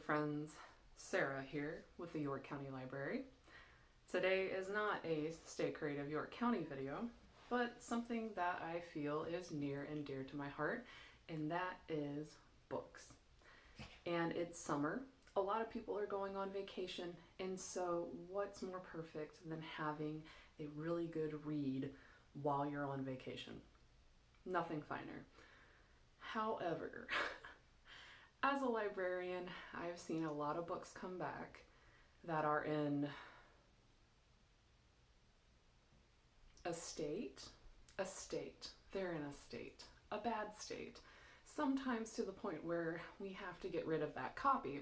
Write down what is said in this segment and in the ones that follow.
friends, Sarah here with the York County Library. Today is not a Stay Creative York County video, but something that I feel is near and dear to my heart, and that is books. And it's summer. A lot of people are going on vacation, and so what's more perfect than having a really good read while you're on vacation? Nothing finer. However, as a librarian, I've seen a lot of books come back that are in a state, they're in a state, a bad state, sometimes to the point where we have to get rid of that copy.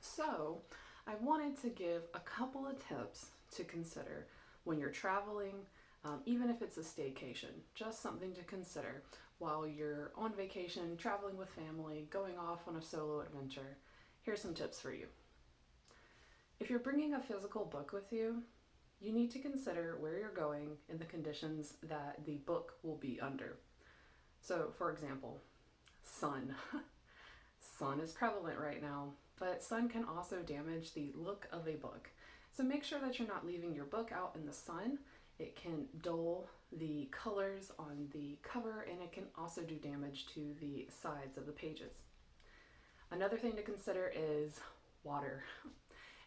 So I wanted to give a couple of tips to consider when you're traveling, even if it's a staycation, just something to consider while you're on vacation, traveling with family, going off on a solo adventure. Here's some tips for you. If you're bringing a physical book with you, you need to consider where you're going and the conditions that the book will be under. So, for example, sun. Sun is prevalent right now, but sun can also damage the look of a book. So make sure that you're not leaving your book out in the sun. It can dull the colors on the cover, and it can also do damage to the sides of the pages. Another thing to consider is water,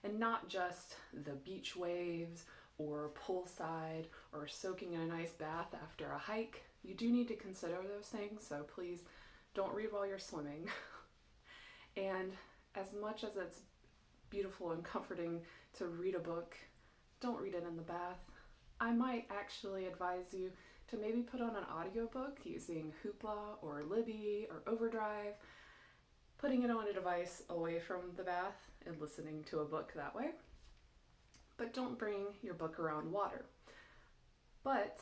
and not just the beach waves or poolside or soaking in a nice bath after a hike. You do need to consider those things, so please don't read while you're swimming. And as much as it's beautiful and comforting to read a book, don't read it in the bath. I might actually advise you to maybe put on an audiobook using Hoopla or Libby or Overdrive, putting it on a device away from the bath and listening to a book that way. But don't bring your book around water. But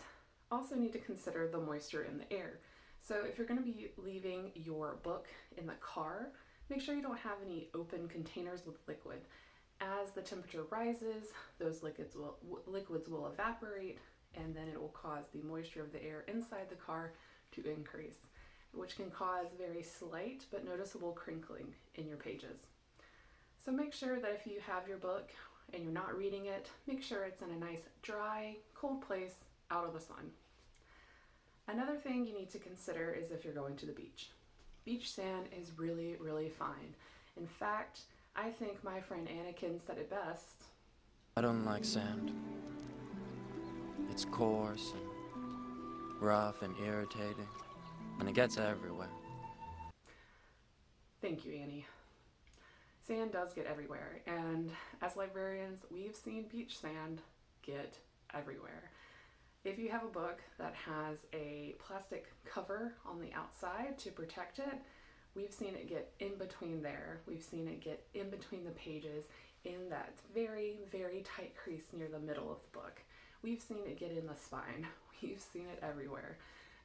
also need to consider the moisture in the air. So if you're going to be leaving your book in the car, make sure you don't have any open containers with liquid. As the temperature rises, those liquids will evaporate, and then it will cause the moisture of the air inside the car to increase, which can cause very slight but noticeable crinkling in your pages. So make sure that if you have your book and you're not reading it, make sure it's in a nice, dry, cold place out of the sun. Another thing you need to consider is if you're going to the beach. Beach sand is really, really fine. In fact, I think my friend Anakin said it best. I don't like sand. It's coarse and rough and irritating, and it gets everywhere. Thank you, Annie. Sand does get everywhere, and as librarians, we've seen beach sand get everywhere. If you have a book that has a plastic cover on the outside to protect it, we've seen it get in between there. We've seen it get in between the pages in that very, very tight crease near the middle of the book. We've seen it get in the spine. We've seen it everywhere.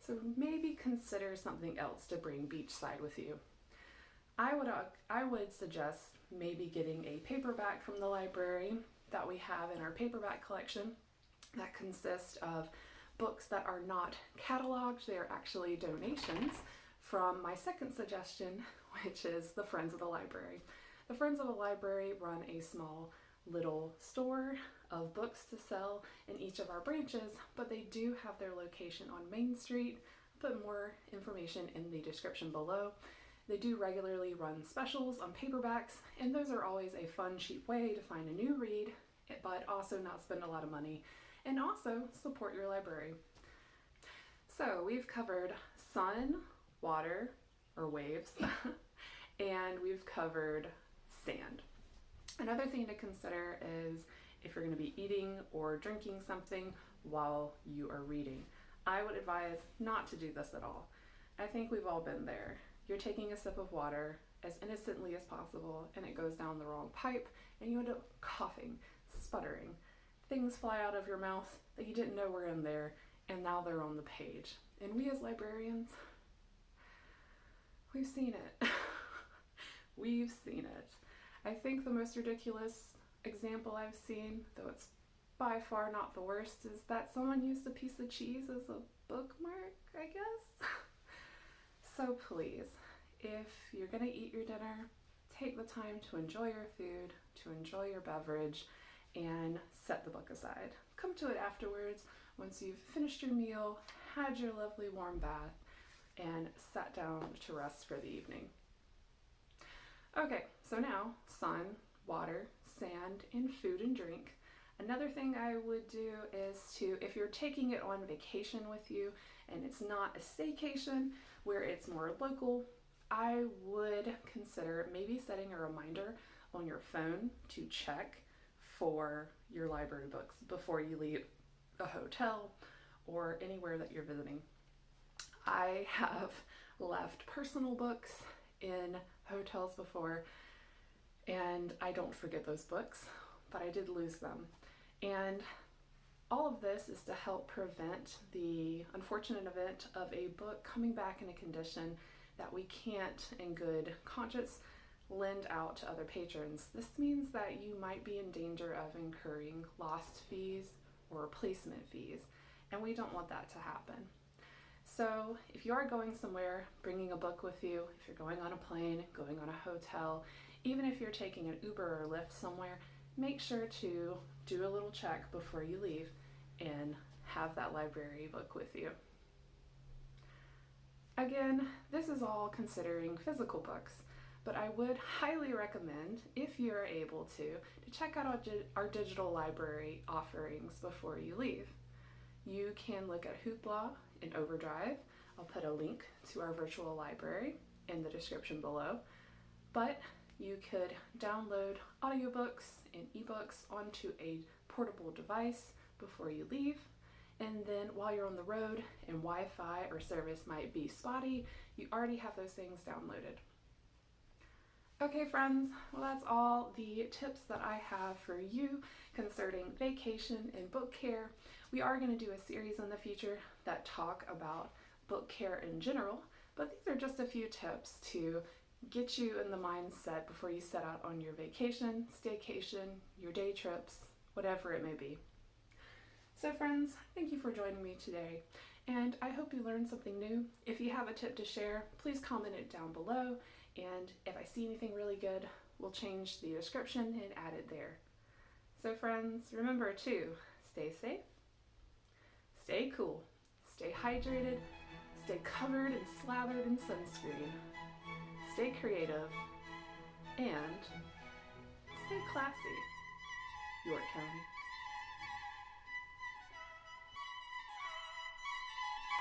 So maybe consider something else to bring beachside with you. I would suggest maybe getting a paperback from the library that we have in our paperback collection that consists of books that are not cataloged. They are actually donations from my second suggestion, which is the Friends of the Library. The Friends of the Library run a small little store of books to sell in each of our branches, but they do have their location on Main Street. I'll put more information in the description below. They do regularly run specials on paperbacks, and those are always a fun, cheap way to find a new read, but also not spend a lot of money, and also support your library. So we've covered sun, water, or waves, and we've covered sand. Another thing to consider is if you're going to be eating or drinking something while you are reading. I would advise not to do this at all. I think we've all been there. You're taking a sip of water as innocently as possible, and it goes down the wrong pipe, and you end up coughing, sputtering. Things fly out of your mouth that you didn't know were in there, and now they're on the page. And we as librarians, we've seen it. We've seen it. I think the most ridiculous example I've seen, though it's by far not the worst, is that someone used a piece of cheese as a bookmark, I guess. So please, if you're gonna eat your dinner, take the time to enjoy your food, to enjoy your beverage, and set the book aside. Come to it afterwards once you've finished your meal, had your lovely warm bath, and sat down to rest for the evening. Okay, so now sun, water, sand, and food and drink. Another thing I would do is to, if you're taking it on vacation with you and it's not a staycation where it's more local, I would consider maybe setting a reminder on your phone to check for your library books before you leave a hotel or anywhere that you're visiting. I have left personal books in hotels before, and I don't forget those books, but I did lose them. And all of this is to help prevent the unfortunate event of a book coming back in a condition that we can't, in good conscience, lend out to other patrons. This means that you might be in danger of incurring lost fees or replacement fees, and we don't want that to happen. So if you are going somewhere, bringing a book with you, if you're going on a plane, going on a hotel, even if you're taking an Uber or Lyft somewhere, make sure to do a little check before you leave and have that library book with you. Again, this is all considering physical books, but I would highly recommend, if you're able to check out our digital library offerings before you leave. You can look at Hoopla and Overdrive. I'll put a link to our virtual library in the description below. But you could download audiobooks and ebooks onto a portable device before you leave. And then while you're on the road and Wi-Fi or service might be spotty, you already have those things downloaded. Okay, friends, well, that's all the tips that I have for you concerning vacation and book care. We are going to do a series in the future that talk about book care in general, but these are just a few tips to get you in the mindset before you set out on your vacation, staycation, your day trips, whatever it may be. So friends, thank you for joining me today, and I hope you learned something new. If you have a tip to share, please comment it down below, and if I see anything really good, we'll change the description and add it there. So friends, remember to stay safe, stay cool, stay hydrated, stay covered and slathered in sunscreen, stay creative, and stay classy.